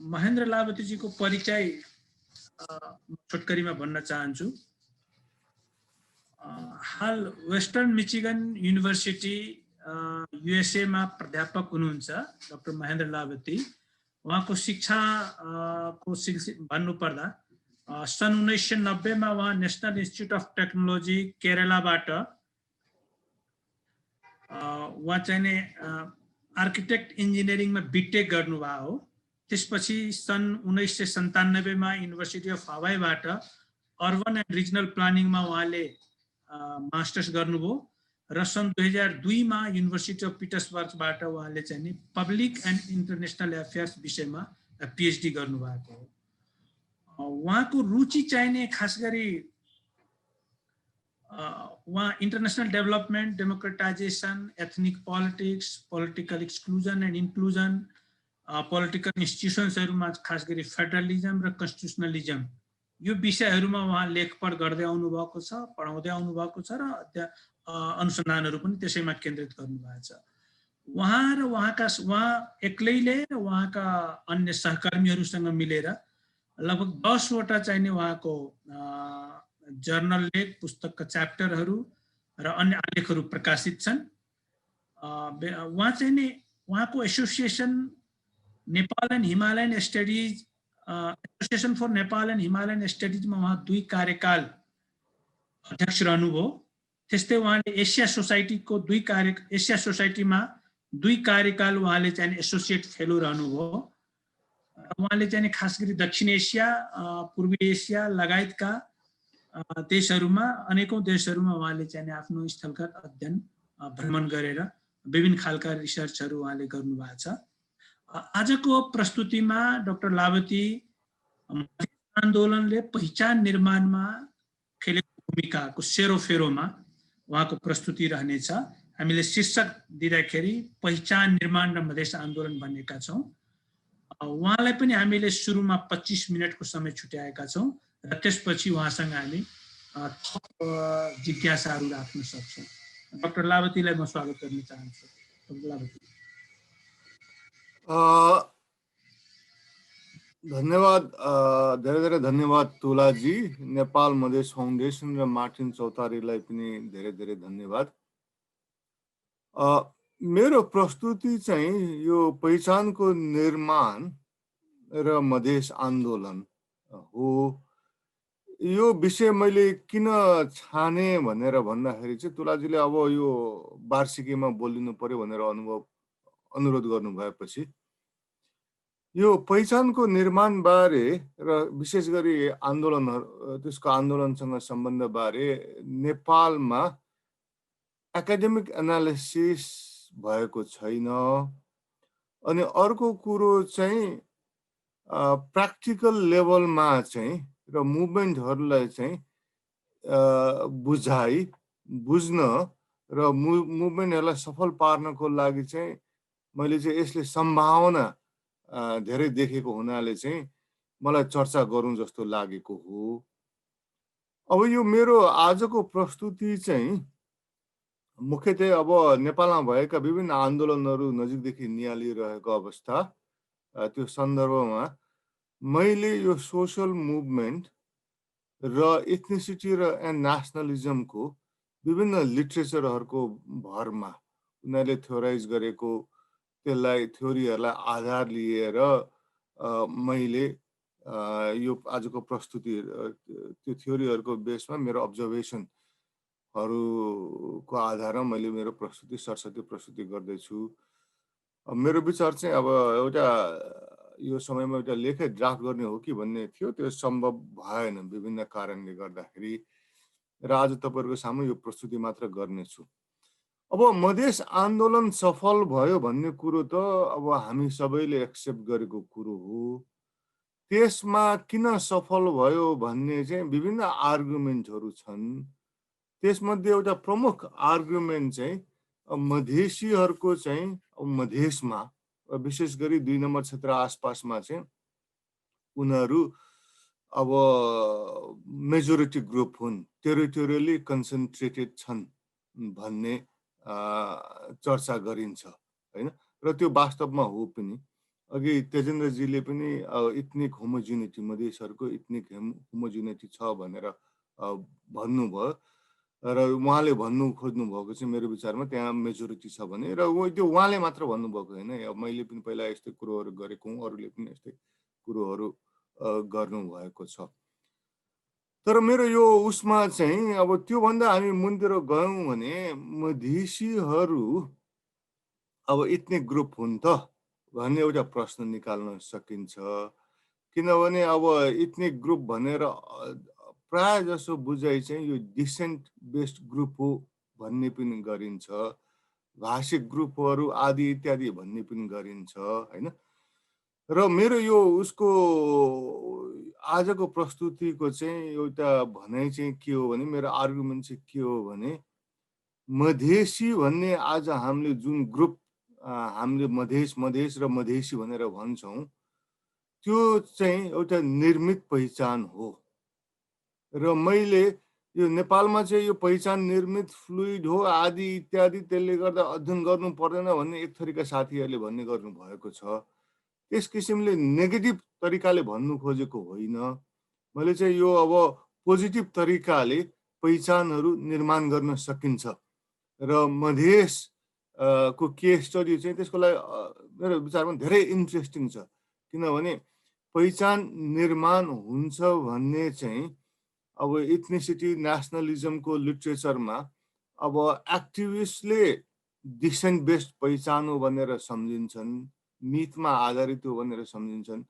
महेन्द्र लावतीजीको परिचय छोटकरीमा भन्न चाहन्छु। हाल वेस्टर्न मिचिगन युनिभर्सिटी युएसए मा प्राध्यापक हुनुहुन्छ डाक्टर महेन्द्र लावती। उहाँको शिक्षा को सिलसिला भन्नुपर्दा सन् 1990 मा उहाँ नेशनल इन्स्टिट्युट अफ टेक्नोलोजी केरलाबाट उहाँ चाहिँ नि आर्किटेक्ट इन्जिनियरिङमा बिटेक गर्नुभएको हो। त्यसपछि सन् 1997 मा युनिभर्सिटी अफ हवाईबाट अर्बन एन्ड रिजनल प्लानिङमा उहाँले मास्टर्स गर्नुभयो र सन् 2002 मा युनिभर्सिटी अफ पिटर्सबर्गबाट उहाँले चाहिँ नि पब्लिक एन्ड इन्टरनेसनल अफेयर्स विषयमा पीएचडी गर्नुभएको हो। उहाँको रुचि चाहिँ नि खास गरी उहाँ international development, democratization, ethnic politics, political exclusion and inclusion, political इन्स्टिट्युसन्सहरुमा खास गरी फेडरलिजम र कन्स्टिट्युसनलिजम यो विषयहरुमा उहाँ लेखपढ गर्दै आउनु भएको छ, पढाउँदै आउनु भएको छ र अनुसन्धानहरु पनि त्यसैमा केन्द्रित गर्नु भएको छ। उहाँ एक्लैले र उहाँका अन्य सहकर्मीहरुसँग मिलेर लगभग 10 वटा चाहिँ नि उहाँको जर्नल लेख, पुस्तकका च्याप्टरहरु र अन्य आलेखहरु प्रकाशित छन्। उहाँ चाहिँ नि उहाँको association Nepal and Himalayan studies association for Nepal and Himalayan स्टडिजमा उहाँ 2 कार्यकाल अध्यक्ष रहनुभयो। त्यस्तै उहाँले एसिया सोसाइटीमा 2 कार्यकाल उहाँले चाहिँ एसोसिएट फेलो रहनुभयो। उहाँले चाहिँ खास गरी दक्षिण एसिया, पूर्वी एसिया लगायतका देशहरुमा अनेकौं देशहरुमा उहाँले चाहिँ आफ्नो स्थलगत अध्ययन भ्रमण गरेर विभिन्न खालका रिसर्चहरु उहाँले गर्नुभएको छ। आजको प्रस्तुतिमा डाक्टर लावती आन्दोलनले पहिचान निर्माणमा खेलेको भूमिकाको सेरोफेरोमा उहाँको प्रस्तुति रहनेछ। हामीले शीर्षक दिँदाखेरि पहिचान निर्माण र मधेस आन्दोलन भनेका छौं। उहाँलाई पनि हामीले सुरुमा 25 मिनेटको समय छुट्याएका छौं र त्यसपछि उहाँसँग हामी जिज्ञासाहरू राख्न सक्छौं। डाक्टर लावतीलाई म स्वागत गर्न चाहन्छु। डाक्टर लावती। धन्यवाद, धेरै धेरै धन्यवाद तुलाजी, नेपाल मधेस फाउन्डेसन र मार्टिन चौतारीलाई पनि धेरै धेरै धन्यवाद। मेरो प्रस्तुति चाहिँ यो पहिचानको निर्माण र मधेस आन्दोलन हो। यो विषय मैले किन छाने भनेर भन्दाखेरि चाहिँ तुलाजीले अब यो वार्षिकीमा बोलिनु पर्यो भनेर अनुरोध गर्नु भएपछि यो पहिचानको निर्माण बारे र विशेष गरी आन्दोलनहरु त्यसको आन्दोलनसँग सम्बन्ध बारे नेपालमा एकाडेमिक एनालिसिस भएको छैन। अनि अर्को कुरो चाहिँ प्र्याक्टिकल लेभलमा चाहिँ र मुभमेन्टहरुलाई चाहिँ बुझ्न र मुभमेन्टहरुलाई सफल पार्नको लागि चाहिँ मैले चाहिँ यसले सम्भावना धेरै देखेको हुनाले चाहिँ मलाई चर्चा गरौँ जस्तो लागेको हो। अब यो मेरो आजको प्रस्तुति चाहिँ मुख्यतः अब नेपालमा भएका विभिन्न आन्दोलनहरु नजिकदेखि नियालिरहेको अवस्था त्यो सन्दर्भमा मैले यो सोशल मुभमेन्ट र एथनिसिटी र नेसनलिजमको विभिन्न लिटरेचरहरुको भरमा उनीहरूले थ्योराइज गरेको त्यसलाई थ्योरीहरुलाई आधार लिएर मैले यो आजको प्रस्तुति त्यो थ्योरीहरुको बेसमा मेरो अब्जर्भेसनहरुको आधारमा मैले मेरो प्रस्तुति सरस्वती प्रस्तुति गर्दैछु। मेरो विचार चाहिँ अब एउटा यो समयमा एउटा लेखै ड्राफ्ट गर्ने हो कि भन्ने थियो, त्यो सम्भव भएन विभिन्न कारणले गर्दाखेरि र आज तपाईहरुको सामु यो प्रस्तुति मात्र गर्नेछु। अब मधेस आन्दोलन सफल भयो भन्ने कुरो त अब हामी सबैले एक्सेप्ट गरेको कुरो हो। त्यसमा किन सफल भयो भन्ने चाहिँ विभिन्न आर्गुमेन्टहरु छन्। त्यसमध्ये एउटा प्रमुख आर्गुमेन्ट चाहिँ मधेसीहरुको चाहिँ मधेसमा विशेष गरी 2 नम्बर क्षेत्र आसपासमा चाहिँ उनीहरु अब मेजोरिटी ग्रुप हुन्, टेरिटोरियली कन्सन्ट्रेटेड छन् भन्ने चर्चा गरिन्छ हैन, र त्यो वास्तवमा हो पनि। अघि तेजेन्द्रजीले पनि इथनिक होमोजिनिटी मधेसहरूको इथनिक होमोजिनिटी छ भनेर भन्नुभयो र उहाँले भन्नु खोज्नु भएको चाहिँ मेरो विचारमा त्यहाँ मेजोरिटी छ भने र त्यो उहाँले मात्र भन्नुभएको होइन, मैले पनि पहिला यस्तै कुरोहरू गरेको हुँ, अरूले पनि यस्तै कुरोहरू गर्नुभएको छ। तर मेरो यो उसमा चाहिँ अब त्योभन्दा हामी मुनतिर गयौँ भने मधेसीहरू अब इथनिक ग्रुप हुन् त भन्ने एउटा प्रश्न निकाल्न सकिन्छ। किनभने अब इथनिक ग्रुप भनेर प्राय जसो बुझाइ चाहिँ यो डिसेन्ट बेस्ड ग्रुप हो भन्ने पनि गरिन्छ, भाषिक ग्रुपहरू आदि इत्यादि भन्ने पनि गरिन्छ होइन। र मेरो यो उसको आजको प्रस्तुतिको चाहिँ एउटा भनाइ चाहिँ के हो भने, मेरो आर्गुमेन्ट चाहिँ के हो भने, मधेसी भन्ने आज हामीले जुन ग्रुप हामीले मधेस र मधेसी भनेर भन्छौँ, त्यो चाहिँ एउटा निर्मित पहिचान हो। र मैले यो नेपालमा चाहिँ यो पहिचान निर्मित फ्लुइड हो आदि इत्यादि, त्यसले गर्दा अध्ययन गर्नु पर्दैन भन्ने एक थरीका साथीहरूले भन्ने गर्नु भएको छ। त्यस किसिमले नेगेटिभ तरिकाले भन्नु खोजेको होइन। मैले चाहिँ यो अब पोजिटिभ तरिकाले पहिचानहरू निर्माण गर्न सकिन्छ र मधेस को केस स्टडी चाहिँ त्यसको लागि मेरो विचारमा धेरै इन्ट्रेस्टिङ छ। किनभने पहिचान निर्माण हुन्छ भन्ने चाहिँ अब इथनिसिटी नेसनलिजमको लिट्रेचरमा अब एक्टिभिस्टले डिसेन्ट बेस्ड पहिचान हो भनेर सम्झिन्छन्, मिथमा आधारित हो भनेर सम्झिन्छन्।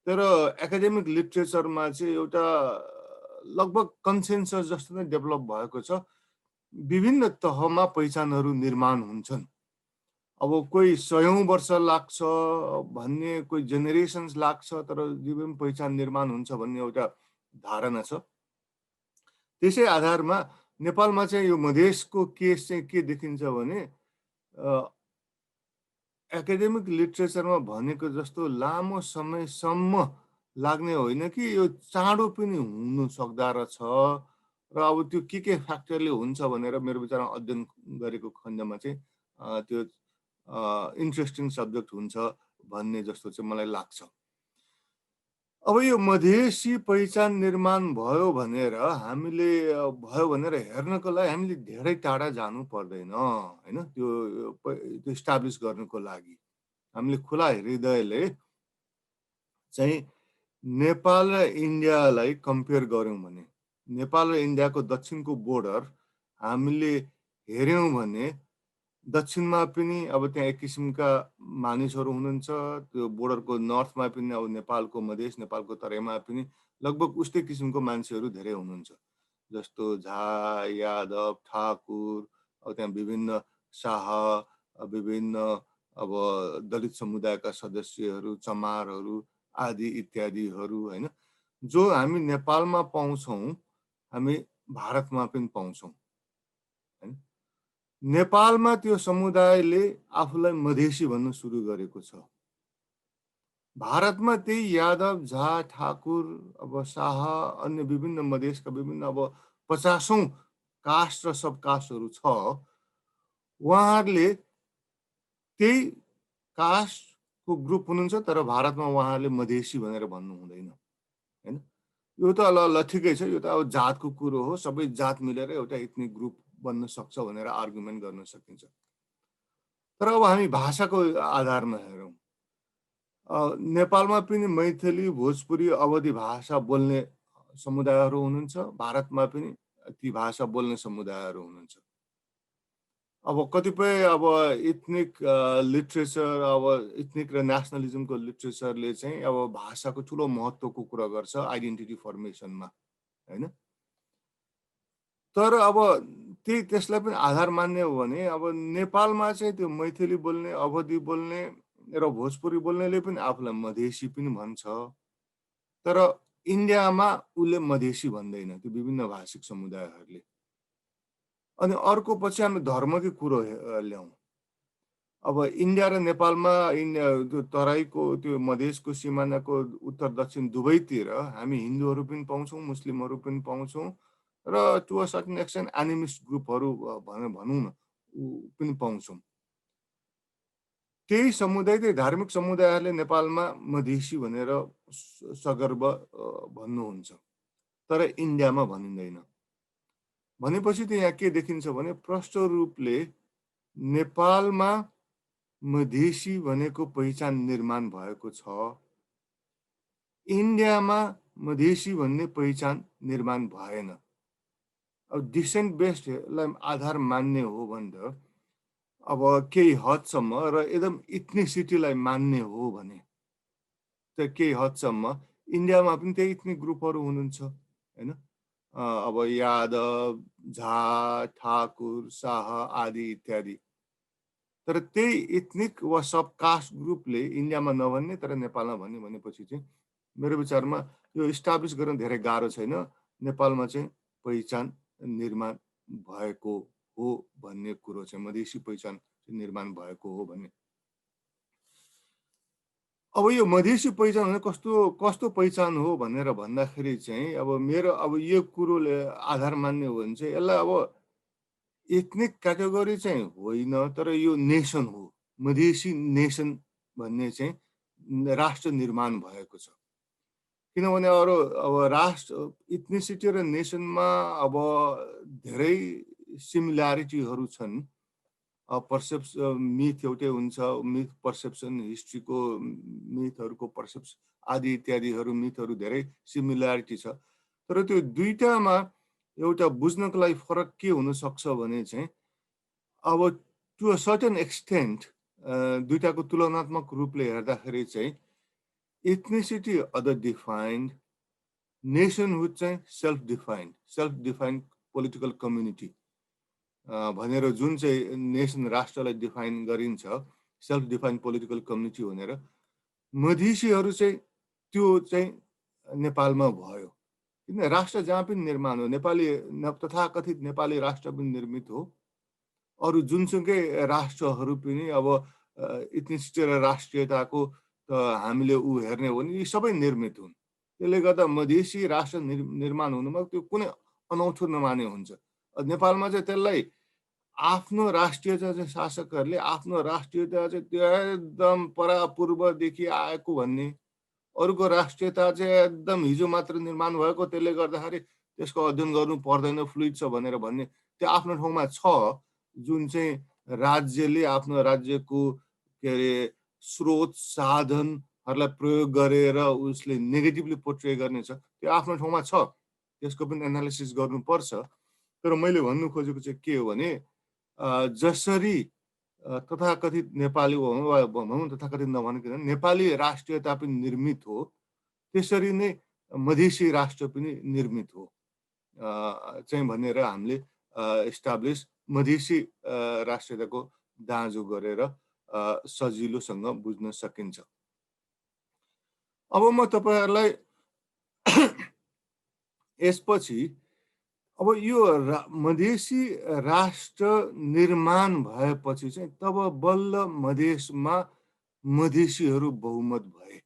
तर एकाडेमिक लिट्रेचरमा चाहिँ एउटा लगभग कन्सेन्सस जस्तो नै डेभलप भएको छ, विभिन्न तहमा पहिचानहरू निर्माण हुन्छन्। अब कोही 100औं वर्ष लाग्छ भन्ने, कोही जेनेरेसन्स लाग्छ, तर जीवन पहिचान निर्माण हुन्छ भन्ने एउटा धारणा छ। त्यसै आधारमा नेपालमा चाहिँ यो मधेसको केस चाहिँ के देखिन्छ भने एकाडेमिक लिट्रेचरमा भनेको जस्तो लामो समयसम्म लाग्ने होइन कि यो चाँडो पनि हुनु सक्दा रहेछ। र अब त्यो के फ्याक्टरले हुन्छ भनेर मेरो विचारमा अध्ययन गरेको खण्डमा चाहिँ त्यो इन्ट्रेस्टिङ सब्जेक्ट हुन्छ भन्ने जस्तो चाहिँ मलाई लाग्छ। अब यो मधेसी पहिचान निर्माण भयो भनेर हेर्नको लागि हामीले धेरै टाढा जानु पर्दैन होइन। त्यो इस्टाब्लिस गर्नको लागि हामीले खुला हृदयले चाहिँ नेपाल र इन्डियालाई कम्पेयर गऱ्यौँ भने, नेपाल र इन्डियाको दक्षिणको बोर्डर हामीले हेऱ्यौँ भने दक्षिणमा पनि अब त्यहाँ एक किसिमका मानिसहरू हुनुहुन्छ, त्यो बोर्डरको नर्थमा पनि अब नेपालको मधेस, नेपालको तराईमा पनि लगभग उस्तै किसिमको मान्छेहरू धेरै हुनुहुन्छ, जस्तो झा, यादव, ठाकुर, अब त्यहाँ विभिन्न शाह, विभिन्न अब दलित समुदायका सदस्यहरू, चमारहरू आदि इत्यादिहरू होइन, जो हामी नेपालमा पाउँछौँ हामी भारतमा पनि पाउँछौँ होइन। नेपालमा त्यो समुदायले आफूलाई मधेसी भन्न सुरु गरेको छ। भारतमा त्यही यादव, झा, ठाकुर, अब शाह, अन्य विभिन्न मधेसका विभिन्न अब 50औं कास्ट र सब कास्टहरू छ। उहाँहरूले त्यही कास्टको ग्रुप हुनुहुन्छ, तर भारतमा उहाँहरूले मधेसी भनेर भन्नु हुँदैन होइन। यो त ल ठिकै छ, यो त अब जातको कुरो हो, सबै जात मिलेर एउटा इथनिक ग्रुप बन्न सक्छ भनेर आर्गुमेन्ट गर्न सकिन्छ। तर अब हामी भाषाको आधारमा हेरौँ, नेपालमा पनि मैथिली, भोजपुरी, अवधी भाषा बोल्ने समुदायहरू हुनुहुन्छ, भारतमा पनि ती भाषा बोल्ने समुदायहरू हुनुहुन्छ। अब कतिपय अब इथनिक लिट्रेचर, अब इथनिक र नेसनलिजमको लिट्रेचरले चाहिँ अब भाषाको ठुलो महत्त्वको कुरा गर्छ आइडेन्टिटी फर्मेसनमा होइन। तर अब त्यसलाई पनि आधार मान्ने हो भने अब नेपालमा चाहिँ त्यो मैथिली बोल्ने, अवधी बोल्ने र भोजपुरी बोल्नेले पनि आफूलाई मधेसी पनि भन्छ, तर इन्डियामा उसले मधेसी भन्दैन, त्यो विभिन्न भाषिक समुदायहरूले। अनि अर्को पछि हामी धर्मकै कुरो ल्याउँ। अब इन्डिया र नेपालमा त्यो तराईको त्यो मधेसको सिमानाको उत्तर दक्षिण दुवैतिर हामी हिन्दूहरू पनि पाउँछौँ, मुस्लिमहरू पनि पाउँछौँ, र to a certain extent animist ग्रुपहरू भनौँ न पनि पाउँछौँ। त्यही समुदाय, त्यही धार्मिक समुदायहरूले नेपालमा मधेसी भनेर सगर्व भन्नुहुन्छ, तर इन्डियामा भनिँदैन। भनेपछि त यहाँ के देखिन्छ भने प्रष्ट रूपले नेपालमा मधेसी भनेको पहिचान निर्माण भएको छ, इन्डियामा मधेसी भन्ने पहिचान निर्माण भएन। अब डिसेन्ट बेस्डलाई आधार मान्ने हो भने त अब केही हदसम्म र एकदम इथनिसिटीलाई मान्ने हो भने त केही हदसम्म इन्डियामा पनि त्यही इथनिक ग्रुपहरू हुनुहुन्छ हैन। अब यादव, झा, ठाकुर, शाह आदि इत्यादि। तर त्यही इथनिक वा सब कास्ट ग्रुपले इन्डियामा नभन्ने तर नेपालमा भन्ने भनेपछि चाहिँ मेरो विचारमा यो इस्टाब्लिस गर्न धेरै गाह्रो छैन। नेपालमा चाहिँ पहिचान निर्माण भएको हो भन्ने कुरो चाहिँ, मधेसी पहिचान निर्माण भएको हो भन्ने। अब यो मधेसी पहिचान भने कस्तो कस्तो पहिचान हो भनेर भन्दाखेरि चाहिँ अब मेरो अब यो कुरोले आधार मान्ने हो भने चाहिँ यसलाई अब एथनिक क्याटेगोरी चाहिँ होइन, तर यो नेसन हो। मधेसी नेसन भन्ने चाहिँ राष्ट्र निर्माण भएको छ। किनभने अरू अब राष्ट्र इथनिसिटी र नेसनमा अब धेरै सिमिल्यारिटीहरू छन्। मिथ एउटै हुन्छ, मिथ पर्सेप्सन, हिस्ट्रीको मिथहरूको पर्सेप्सन आदि इत्यादिहरू मिथहरू धेरै सिमिल्यारिटी छ। तर त्यो दुईटामा एउटा बुझ्नको लागि फरक के हुनसक्छ भने चाहिँ अब टु अ सर्टेन एक्सटेन्ट दुईटाको तुलनात्मक रूपले हेर्दाखेरि चाहिँ इथनिसिटी अदर डिफाइन्ड, नेसनहुड चाहिँ सेल्फ डिफाइन्ड पोलिटिकल कम्युनिटी भनेर जुन चाहिँ नेसन राष्ट्रलाई डिफाइन गरिन्छ सेल्फ डिफाइन्ड पोलिटिकल कम्युनिटी भनेर, मधेसीहरू चाहिँ त्यो चाहिँ नेपालमा भयो। किन राष्ट्र जहाँ पनि निर्माण हो, नेपाली तथाकथित नेपाली राष्ट्र पनि निर्मित हो, अरू जुनसुकै राष्ट्रहरू पनि अब इथनिसिटी र राष्ट्रियताको त हामीले हेर्ने हो भने यी सबै निर्मित हुन्। त्यसले गर्दा मधेसी राष्ट्र निर्माण हुनुमा त्यो कुनै अनौठो नमाने हुन्छ। नेपालमा चाहिँ त्यसलाई आफ्नो राष्ट्रियता चाहिँ शासकहरूले आफ्नो राष्ट्रियता चाहिँ त्यो एकदम परापूर्वदेखि आएको भन्ने, अरूको राष्ट्रियता चाहिँ एकदम हिजो मात्र निर्माण भएको त्यसले गर्दाखेरि त्यसको अध्ययन गर्नु पर्दैन, फ्लुइड छ भनेर भन्ने त्यो आफ्नो ठाउँमा छ। जुन चाहिँ राज्यले आफ्नो राज्यको के अरे स्रोत साधनहरूलाई प्रयोग गरेर उसले नेगेटिभली पोर्ट्रे गर्ने छ, त्यो आफ्नो ठाउँमा छ, त्यसको पनि एनालिसिस गर्नुपर्छ। तर मैले भन्नु खोजेको चाहिँ के हो भने जसरी तथाकथित नेपाली भनौँ तथाकथित नभनिकन नेपाली राष्ट्रियता पनि निर्मित हो, त्यसरी नै मधेसी राष्ट्र पनि निर्मित हो चाहिँ भनेर हामीले इस्टाब्लिस मधेसी राष्ट्रियताको दाँजो गरेर सजिलोसँग बुझ्न सकिन्छ। अब म तपाईहरुलाई यसपछि अब यो मधेसी राष्ट्र निर्माण भएपछि चाहिँ तब बल्ल मधेसमा मधेसीहरू बहुमत भए।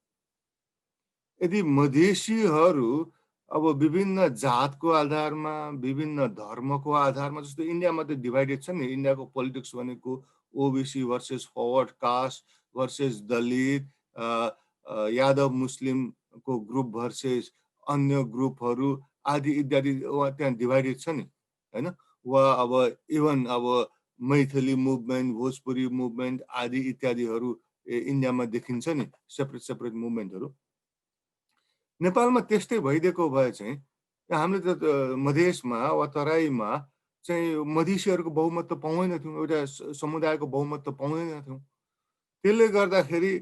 यदि मधेसीहरू अब विभिन्न जातको आधारमा, विभिन्न धर्मको आधारमा, जस्तो इन्डियामा त डिभाइडेड छ नि, इन्डियाको पोलिटिक्स भनेको OBC versus forward caste versus Dalit, Yadav मुस्लिमको ग्रुप भर्सेस अन्य ग्रुपहरू आदि इत्यादि त्यहाँ डिभाइडेड छ नि हैन। वा अब इभन अब मैथिली मुभमेन्ट, भोजपुरी मुभमेन्ट आदि इत्यादिहरू इन्डियामा देखिन्छ नि, सेपरेट मुभमेन्टहरू। नेपालमा त्यस्तै भइदिएको भए चाहिँ हामीले त मधेसमा वा तराईमा चाहिँ मधेसीहरूको बहुमत त पाउँदैनथ्यौँ, एउटा समुदायको बहुमत त पाउँदैनथ्यौँ। त्यसले गर्दाखेरि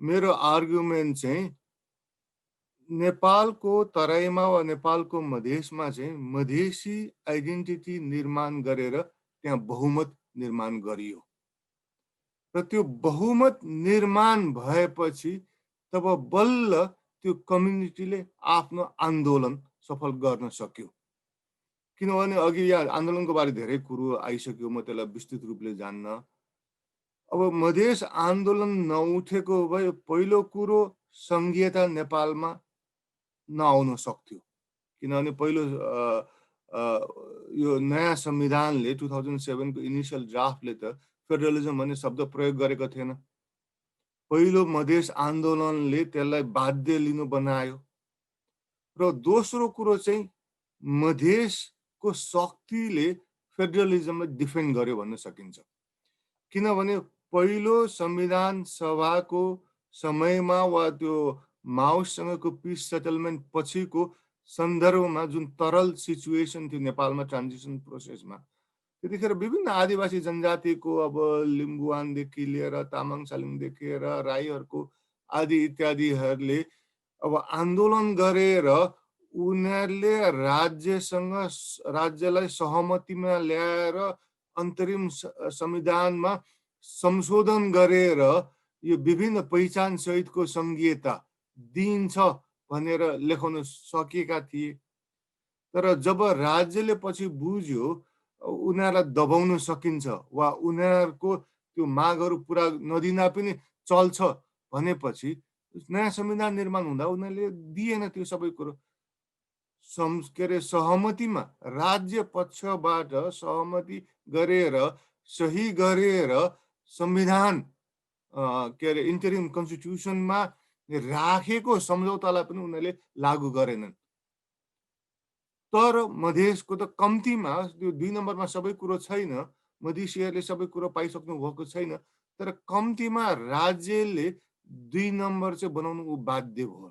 मेरो आर्गुमेन्ट चाहिँ नेपालको तराईमा वा नेपालको मधेसमा चाहिँ मधेसी आइडेन्टिटी निर्माण गरेर त्यहाँ बहुमत निर्माण गरियो र त्यो बहुमत निर्माण भएपछि तब बल्ल त्यो कम्युनिटीले आफ्नो आन्दोलन सफल गर्न सक्यो। किनभने अघि यहाँ आन्दोलनको बारे धेरै कुरो आइसक्यो, म त्यसलाई विस्तृत रूपले जान्न। अब मधेस आन्दोलन नउठेको भए पहिलो कुरो संघीयता नेपालमा नआउन सक्थ्यो। किनभने पहिलो यो नयाँ संविधानले 2007 को इनिसियल ड्राफ्टले त फेडरलिजम भन्ने शब्द प्रयोग गरेको थिएन। पहिलो मधेस आन्दोलनले त्यसलाई बाध्य लिनु बनायो र दोस्रो कुरो चाहिँ मधेसको शक्तिले फेडरलिजमलाई डिफेन्ड गर्यो भन्न सकिन्छ। किनभने पहिलो संविधान सभाको समयमा वा त्यो माओसँगको पिस सेटलमेन्ट पछिको सन्दर्भमा जुन तरल सिचुएसन थियो नेपालमा ट्रान्जिसन प्रोसेसमा, त्यतिखेर विभिन्न आदिवासी जनजातिको अब लिम्बुवानदेखि लिएर तामाङ सालिङदेखि लिएर राईहरूको आदि इत्यादिहरूले अब आन्दोलन गरेर उनीहरूले राज्यलाई सहमतिमा ल्याएर अन्तरिम संविधानमा संशोधन गरेर यो विभिन्न पहिचान सहितको संघीयता दिइन्छ भनेर लेखाउन सकेका थिए। तर जब राज्यले पछि बुझ्यो उनीहरूलाई दबाउन सकिन्छ वा उनीहरूको त्यो मागहरू पुरा नदिँदा पनि चल्छ भनेपछि नयाँ संविधान निर्माण हुँदा उनीहरूले दिएन त्यो सबै कुरो। के अरे सहमतिमा राज्य पक्षबाट सहमति गरेर सही गरेर संविधान के अरे इन्टरिम कन्स्टिट्युसनमा राखेको सम्झौतालाई पनि उनीहरूले लागू गरेनन्। तर मधेसको त कम्तीमा त्यो 2 नम्बरमा सबै कुरो छैन, मधेसीहरूले सबै कुरो पाइसक्नु भएको छैन, तर कम्तीमा राज्यले 2 नम्बर चाहिँ बनाउनु बाध्य भयो।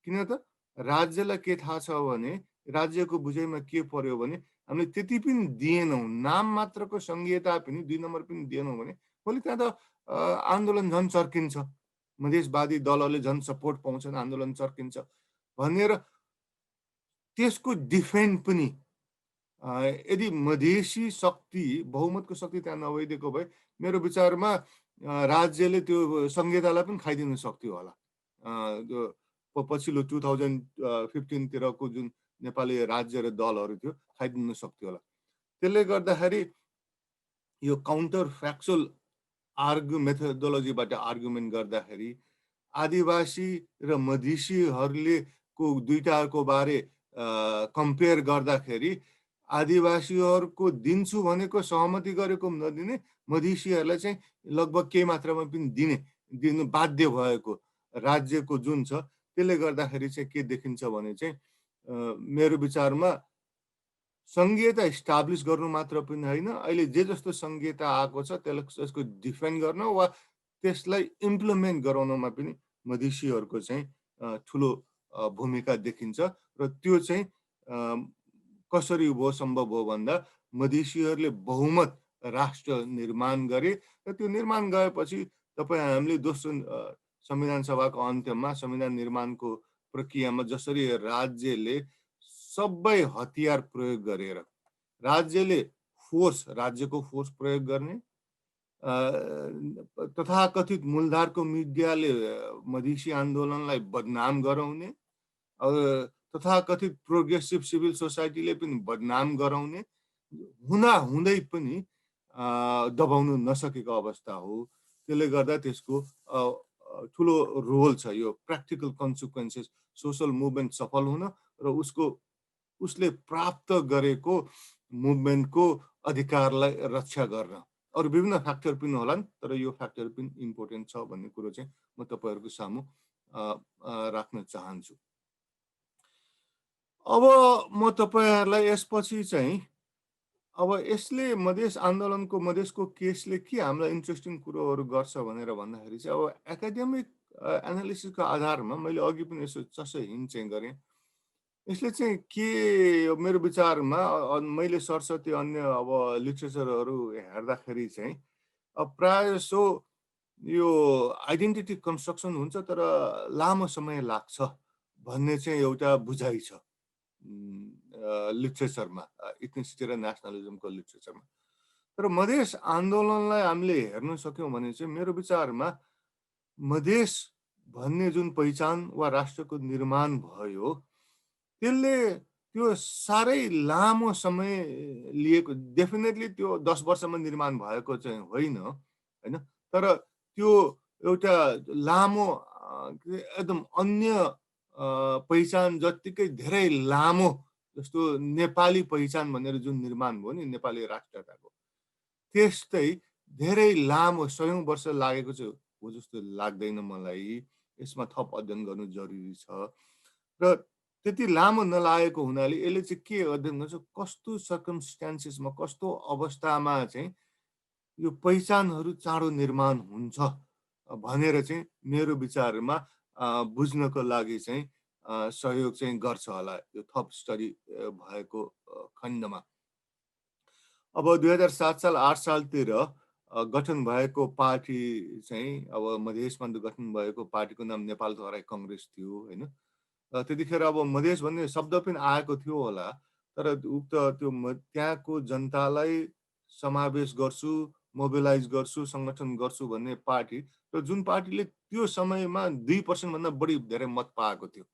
किन त राज्यलाई के थाहा छ भने राज्यको बुझाइमा के पर्यो भने हामीले त्यति पनि दिएनौँ, नाम मात्रको संघीयता पनि 2 नम्बर पनि दिएनौँ भने भोलि त्यहाँ त आन्दोलन झन् चर्किन्छ, मधेसवादी दलहरूले झन् सपोर्ट पाउँछन्, आन्दोलन चर्किन्छ भनेर त्यसको डिफेन्ड पनि यदि मधेसी शक्ति बहुमतको शक्ति त्यहाँ नभइदिएको भए मेरो विचारमा राज्यले त्यो संघीयतालाई पनि खाइदिन सक्थ्यो होला। त्यो पछिल्लो 2015 तिरको जुन नेपाली राज्य र दलहरू थियो खाइदिन सक्थ्यो होला। त्यसले गर्दाखेरि यो काउन्टर फ्याक्चुअल मेथोडोलोजीबाट आर्गुमेन्ट गर्दाखेरि आदिवासी र मधेसीहरूले को दुईटाको बारे कम्पेयर गर्दाखेरि आदिवासीहरूको दिन्छु भनेको सहमति गरेको नदिने, मधेसीहरूलाई चाहिँ लगभग केही मात्रामा पनि दिनु बाध्य भएको राज्यको जुन छ, त्यसले गर्दाखेरि चाहिँ के देखिन्छ भने चाहिँ मेरो विचारमा संघीयता इस्टाब्लिस गर्नु मात्र पनि होइन, अहिले जे जस्तो संघीयता आएको छ त्यसको डिफेन्ड गर्न वा त्यसलाई इम्प्लिमेन्ट गराउनमा पनि मधेसीहरूको चाहिँ ठुलो भूमिका देखिन्छ र त्यो चाहिँ कसरी भयो सम्भव हो भन्दा मधेसीहरूले बहुमत राष्ट्र निर्माण गरे र त्यो निर्माण गएपछि हामीले दोस्रो संविधान सभाको अन्त्यमा संविधान निर्माणको प्रक्रियामा जसरी राज्यले सबै हतियार प्रयोग गरेर राज्यको फोर्स प्रयोग गर्ने, तथाकथित मूलधारको मिडियाले मधेसी आन्दोलनलाई बदनाम गराउने, तथाकथित प्रोग्रेसिभ सिभिल सोसाइटीले पनि बदनाम गराउने हुँदै पनि दबाउनु नसकेको अवस्था हो। त्यसले गर्दा त्यसको ठुलो रोल छ यो प्र्याक्टिकल कन्सिक्वेन्सेस, सोसल मुभमेन्ट सफल हुन र उसले प्राप्त गरेको मुभमेन्टको अधिकारलाई रक्षा गर्न। अरू विभिन्न फ्याक्टर पनि होलान्, तर यो फ्याक्टर पनि इम्पोर्टेन्ट छ भन्ने कुरो चाहिँ म तपाईँहरूको सामु राख्न चाहन्छु। अब म तपाईँहरूलाई यसपछि चाहिँ अब यसले मधेस आन्दोलनको मधेसको केसले के हामीलाई इन्ट्रेस्टिङ कुरोहरू गर्छ भनेर भन्दाखेरि चाहिँ अब एकाडेमिक एनालिसिसको आधारमा मैले अघि पनि यसो चस्सै हिन्ट चाहिँ गरेँ। यसले चाहिँ के मेरो विचारमा मैले सरस्वती अन्य अब लिटरेचरहरू हेर्दाखेरि चाहिँ प्राय जसो यो आइडेन्टिटी कन्स्ट्रक्सन हुन्छ तर लामो समय लाग्छ भन्ने चाहिँ एउटा बुझाइ छ लिटरेचरमा, इथनिसिटी र नेसनलिजमको लिटरेचरमा। तर मधेस आन्दोलनलाई हामीले हेर्न सक्यौँ भने चाहिँ मेरो विचारमा मधेस भन्ने जुन पहिचान वा राष्ट्रको निर्माण भयो त्यसले त्यो साह्रै लामो समय लिएको, डेफिनेटली त्यो 10 वर्षमा निर्माण भएको चाहिँ होइन, तर त्यो एउटा लामो एकदम अन्य पहिचान जत्तिकै धेरै लामो, जस्तो नेपाली पहिचान भनेर जुन निर्माण भयो नि नेपाली राष्ट्रताको, त्यस्तै धेरै लामो 100औं वर्ष लागेको चाहिँ हो जस्तो लाग्दैन मलाई। यसमा थप अध्ययन गर्नु जरुरी छ र त्यति लामो नलागेको हुनाले यसले चाहिँ के अध्ययन गर्छ, कस्तो सर्कमस्टान्सेसमा, कस्तो अवस्थामा चाहिँ यो पहिचानहरू चाँडो निर्माण हुन्छ भनेर चाहिँ मेरो विचारमा बुझ्नको लागि चाहिँ सहयोग चाहिँ गर्छ होला यो थप स्टडी भएको खण्डमा। अब 2007 साल 8 सालतिर गठन भएको पार्टी चाहिँ अब मधेसमा गठन भएको पार्टीको नाम नेपाल तराई कङ्ग्रेस थियो होइन। त्यतिखेर अब मधेस भन्ने शब्द पनि आएको थियो होला, तर उक्त त्यो त्यहाँको जनतालाई समावेश गर्छु, मोबिलाइज गर्छु, सङ्गठन गर्छु भन्ने पार्टी र जुन पार्टीले त्यो समयमा 2% भन्दा बढी धेरै मत पाएको थियो,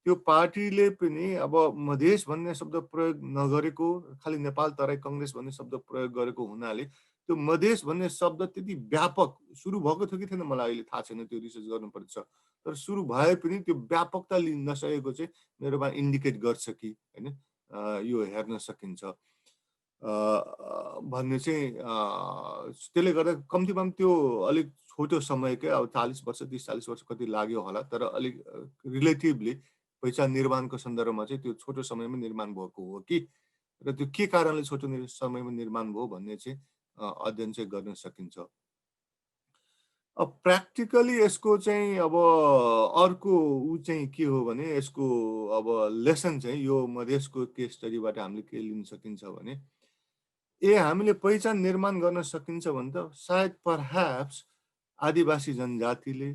त्यो पार्टीले पनि अब मधेस भन्ने शब्द प्रयोग नगरेको, खालि नेपाल तराई कङ्ग्रेस भन्ने शब्द प्रयोग गरेको हुनाले त्यो मधेस भन्ने शब्द त्यति व्यापक सुरु भएको थियो कि थिएन मलाई अहिले थाहा छैन, त्यो रिसर्च गर्नुपर्छ। तर सुरु भए पनि त्यो व्यापकता लिन नसकेको चाहिँ मेरोमा इन्डिकेट गर्छ कि होइन, यो हेर्न सकिन्छ भन्ने चाहिँ त्यसले गर्दा कम्तीमा त्यो अलिक छोटो समयकै अब 40 वर्ष 30-40 वर्ष कति लाग्यो होला, तर अलिक रिलेटिभली पहिचान निर्माणको सन्दर्भमा चाहिँ त्यो छोटो समयमा निर्माण भएको हो कि र त्यो के कारणले छोटो समयमा निर्माण भयो भन्ने चाहिँ अध्ययन चाहिँ गर्न सकिन्छ। अब प्र्याक्टिकली यसको चाहिँ अब अर्को ऊ चाहिँ के हो भने यसको अब लेसन चाहिँ यो मधेसको केस स्टडीबाट हामीले के लिन सकिन्छ भने हामीले पहिचान निर्माण गर्न सकिन्छ भने त सायद परह्याप्स आदिवासी जनजातिले,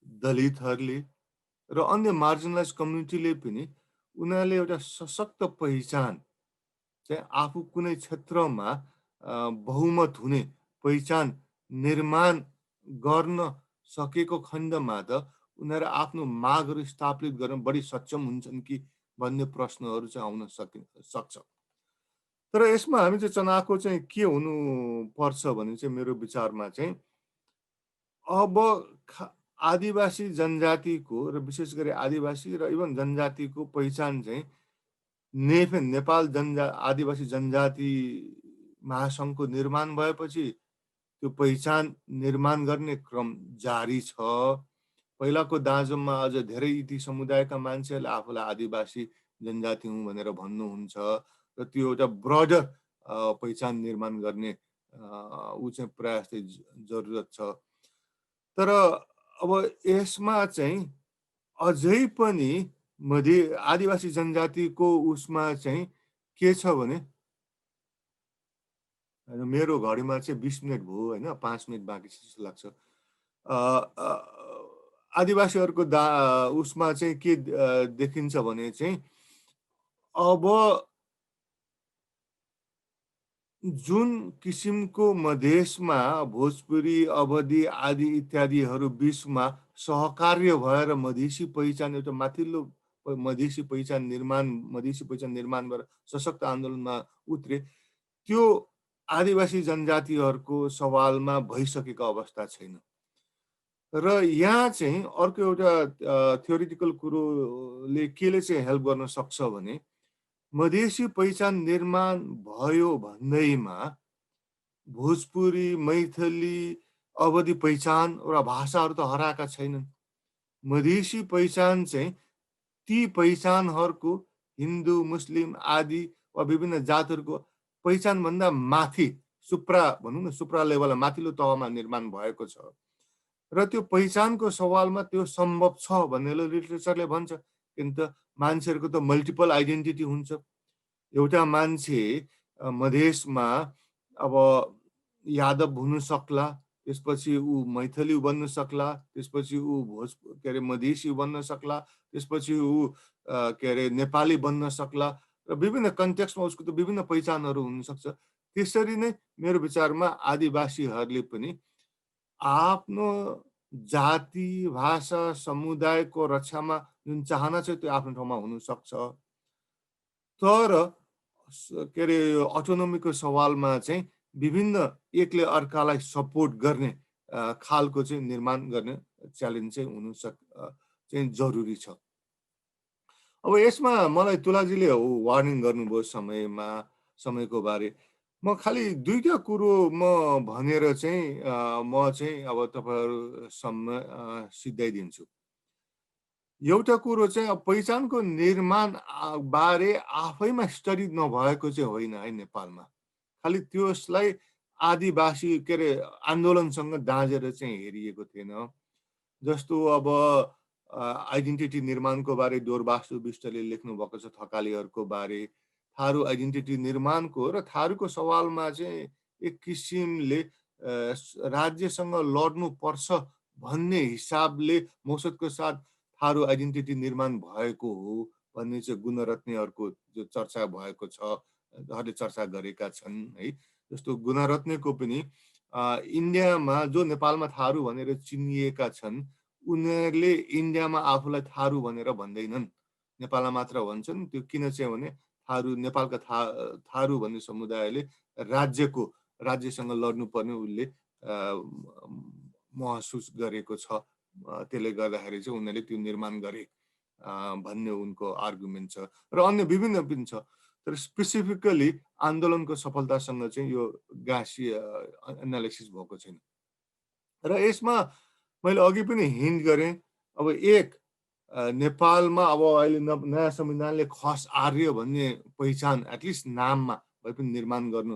दलितहरूले र अन्य मार्जिनलाइज कम्युनिटीले पनि उनीहरूले एउटा सशक्त पहिचान चाहिँ आफू कुनै क्षेत्रमा बहुमत हुने पहिचान निर्माण गर्न सकेको खण्डमा त उनीहरू आफ्नो मागहरू स्थापित गर्न बढी सक्षम हुन्छन् कि भन्ने प्रश्नहरू चाहिँ आउन सक्छ। तर यसमा हामी चाहिँ चनाखो चाहिँ के हुनु पर्छ भने चाहिँ मेरो विचारमा चाहिँ अब आदिवासी जनजातिको र विशेष गरी आदिवासी र इभन जनजातिको पहिचान चाहिँ नेपाल आदिवासी जनजाति महासङ्घको निर्माण भएपछि त्यो पहिचान निर्माण गर्ने क्रम जारी छ। पहिलाको दाँजोमा अझ धेरै यी समुदायका मान्छेहरूले आफूलाई आदिवासी जनजाति हुँ भनेर भन्नुहुन्छ र त्यो एउटा ब्रडर पहिचान निर्माण गर्ने ऊ चाहिँ प्रयास चाहिँ जरुरत छ। तर अब यसमा चाहिँ अझै पनि आदिवासी जनजातिको उसमा चाहिँ के छ भने मेरो घडीमा चाहिँ 20 मिनट भयो होइन, 5 मिनट बाँकी जस्तो लाग्छ। आदिवासीहरूको उसमा चाहिँ के देखिन्छ भने चाहिँ अब जुन किसिमको मधेसमा भोजपुरी, अवधी आदि इत्यादिहरू बिचमा सहकार्य भएर मधेसी पहिचान एउटा माथिल्लो मधेसी पहिचान निर्माण भएर सशक्त आन्दोलनमा उत्रे, त्यो आदिवासी जनजातिहरूको सवालमा भइसकेको अवस्था छैन। र यहाँ चाहिँ अर्को एउटा थ्योरिटिकल कुरोले केले चाहिँ हेल्प गर्न सक्छ भने मधेसी पहिचान निर्माण भयो भन्दैमा भोजपुरी, मैथिली, अवधी पहिचान र भाषाहरू त हराएका छैनन्। मधेसी पहिचान चाहिँ ती पहिचानहरूको हिन्दू, मुस्लिम आदि वा विभिन्न जातहरूको पहिचानभन्दा माथि सुप्रा भनौँ न, सुप्रा लेभलमा माथिल्लो तहमा निर्माण भएको छ र त्यो पहिचानको सवालमा त्यो सम्भव छ भन्ने लिटरेचरले भन्छ। किन त मान्छेहरूको त मल्टिपल आइडेन्टिटी हुन्छ। एउटा मान्छे मधेसमा अब यादव हुन सक्ला, त्यसपछि ऊ मैथिली बन्न सक्ला, त्यसपछि ऊ मधेसी बन्न सक्ला, त्यसपछि ऊ नेपाली बन्न सक्ला र विभिन्न कन्टेक्स्टमा उसको त विभिन्न पहिचानहरू हुनसक्छ। त्यसरी नै मेरो विचारमा आदिवासीहरूले पनि आफ्नो जाति, भाषा, समुदायको रक्षामा जुन चाहना छ त्यो आफ्नो ठाउँमा हुनसक्छ। तर अटोनोमीको सवालमा चाहिँ विभिन्न एकले अर्कालाई सपोर्ट गर्ने खालको चाहिँ निर्माण गर्ने च्यालेन्ज चाहिँ चाहिँ जरुरी छ। अब यसमा मलाई तुलाजीले वार्निङ गर्नुभयो समयको बारे। म खालि दुईटा कुरो म भनेर चाहिँ म चाहिँ अब तपाईँहरूसम्म सिद्धाइदिन्छु। एउटा कुरो चाहिँ अब पहिचानको निर्माण बारे आफैमा स्टडी नभएको चाहिँ होइन है नेपालमा। खालि त्यसलाई आदिवासी के अरे आन्दोलनसँग दाँजेर चाहिँ हेरिएको थिएन। जस्तो अब आइडेन्टिटी निर्माणको बारे डोरबासु बिष्टले लेख्नुभएको छ थकालीहरूको बारे। थारू आइडेन्टिटी निर्माणको र थारूको सवालमा चाहिँ एक किसिमले राज्यसँग लड्नुपर्छ भन्ने हिसाबले मौसदको साथ थारू आइडेन्टिटी निर्माण भएको हो भन्ने चाहिँ गुणरत्नेहरूको जो चर्चा भएको छ, उहाँहरूले चर्चा गरेका छन् है। जस्तो गुणरत्नेको पनि इन्डियामा जो नेपालमा थारू भनेर चिनिएका छन्, उनीहरूले इन्डियामा आफूलाई थारू भनेर भन्दैनन्, नेपालमा मात्र भन्छन्। त्यो किन चाहिँ भने थारू नेपालका थारू भन्ने समुदायले राज्यसँग लड्नुपर्ने उसले महसुस गरेको छ। त्यसले गर्दाखेरि चाहिँ उनीहरूले त्यो निर्माण गरे भन्ने उनको आर्गुमेन्ट छ र अन्य विभिन्न पनि छ। तर स्पेसिफिकली आन्दोलनको सफलतासँग चाहिँ यो गाँसी एनालिसिस भएको छैन। र यसमा मैले अघि पनि हिन्ट गरेँ, अब नेपालमा अब अहिले नयाँ संविधानले खस आर्य भन्ने पहिचान एटलिस्ट नाममा भए पनि निर्माण गर्नु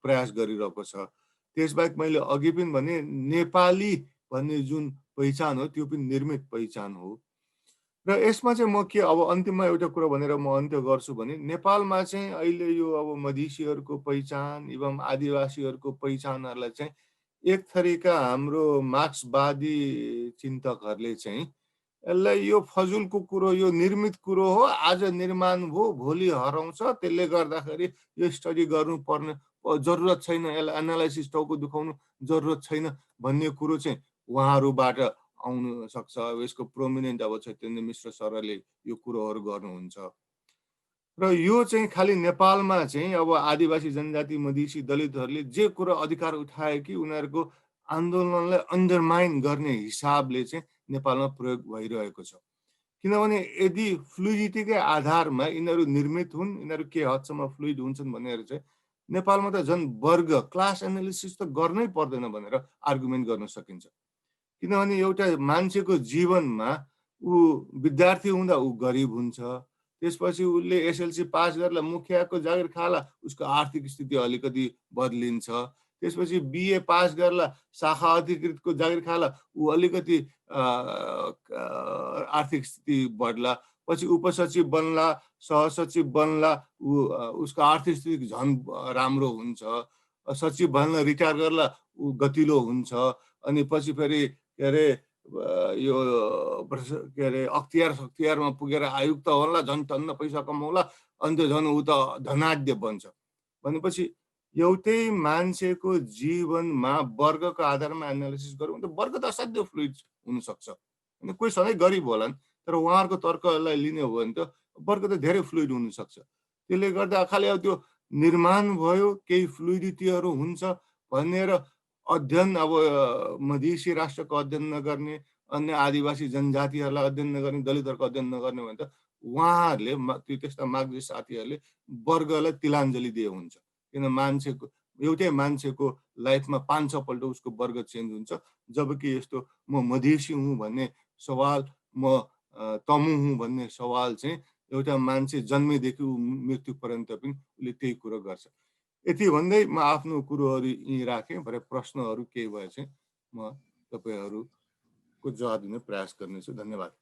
प्रयास गरिरहेको छ। त्यसबाहेक मैले अघि पनि भने नेपाली भन्ने जुन पहिचान हो त्यो पनि निर्मित पहिचान हो। र यसमा चाहिँ म के अब अन्तिममा एउटा कुरा भनेर म अन्त्य गर्छु भने नेपालमा चाहिँ अहिले यो अब मधेसीहरूको पहिचान एवं आदिवासीहरूको पहिचानहरूलाई चाहिँ एक थरीका हाम्रो मार्क्सवादी चिन्तकहरूले चाहिँ यसलाई यो फजुलको कुरो, यो निर्मित कुरो हो, आज निर्माण भयो भोलि हराउँछ, त्यसले गर्दाखेरि यो स्टडी गर्नुपर्ने जरुरत छैन, यसलाई एनालाइसिस टाउको दुखाउनु जरुरत छैन भन्ने कुरो चाहिँ उहाँहरूबाट आउन सक्छ। अब यसको प्रोमिनेन्ट अब चैतन्य मिश्र सरले यो कुरोहरू गर्नुहुन्छ। र यो चाहिँ खालि नेपालमा चाहिँ अब आदिवासी जनजाति मधेसी दलितहरूले जे कुरो अधिकार उठाए कि उनीहरूको आन्दोलनलाई अन्डरमाइन गर्ने हिसाबले चाहिँ नेपालमा प्रयोग भइरहेको छ। किनभने यदि फ्लुइडिटीकै आधारमा यिनीहरू निर्मित हुन्, यिनीहरू के हदसम्म फ्लुइड हुन्छन् भनेर चाहिँ नेपालमा त झन् वर्ग क्लास एनालिसिस त गर्नै पर्दैन भनेर आर्गुमेन्ट गर्न सकिन्छ। किनभने एउटा मान्छेको जीवनमा ऊ विद्यार्थी हुँदा ऊ गरिब हुन्छ, त्यसपछि उसले एसएलसी पास गरेर मुखियाको जागिर खाला, उसको आर्थिक स्थिति अलिकति बदलिन्छ। त्यसपछि बिए पास गरेर शाखा अधिकृतको जागिर खाला, ऊ अलिकति आर्थिक स्थिति बढ्ला। पछि उपसचिव बन्ला, सहसचिव बन्ला, उसको आर्थिक स्थिति झन् राम्रो हुन्छ। सचिव बन्न रिटायर गर्ला, ऊ गतिलो हुन्छ। अनि पछि फेरि के अरे यो के अरे अख्तियारमा पुगेर आयुक्त होला, झन् टन्न पैसा कमाउला, अन्त झन् ऊ त धनाढ्य बन्छ। भनेपछि एउटै मान्छेको जीवनमा वर्गको आधारमा एनालिसिस गरौँ त वर्ग त असाध्य फ्लुइड हुनसक्छ। अनि कोही सधैँ गरिब होलान्, तर उहाँहरूको तर्कलाई लिने हो भने त वर्ग त धेरै फ्लुइड हुनसक्छ। त्यसले गर्दा खालि अब त्यो निर्माण भयो, केही फ्लुइडिटीहरू हुन्छ भनेर अध्ययन अब मधेसी राष्ट्रको अध्ययन नगर्ने, अन्य आदिवासी जनजातिहरूलाई अध्ययन नगर्ने, दलितहरूको अध्ययन नगर्ने भने त उहाँहरूले त्यस्ता मार्क्सिस्ट साथीहरूले वर्गलाई तिलाञ्जली दिए हुन्छ। किन मान्छेको एउटै मान्छेको लाइफमा 5-6 पल्ट उसको वर्ग चेन्ज हुन्छ, जबकि यस्तो म मधेसी हुँ भन्ने सवाल, म तमु हुँ भन्ने सवाल चाहिँ एउटा मान्छे जन्मेदेखि मृत्यु पर्यन्त पनि उसले त्यही कुरो गर्छ। यति भन्दै म आफ्नो कुरोहरू यहीँ राखेँ। भरे प्रश्नहरू केही भए चाहिँ म तपाईँहरूको जवाब दिने प्रयास गर्नेछु। धन्यवाद।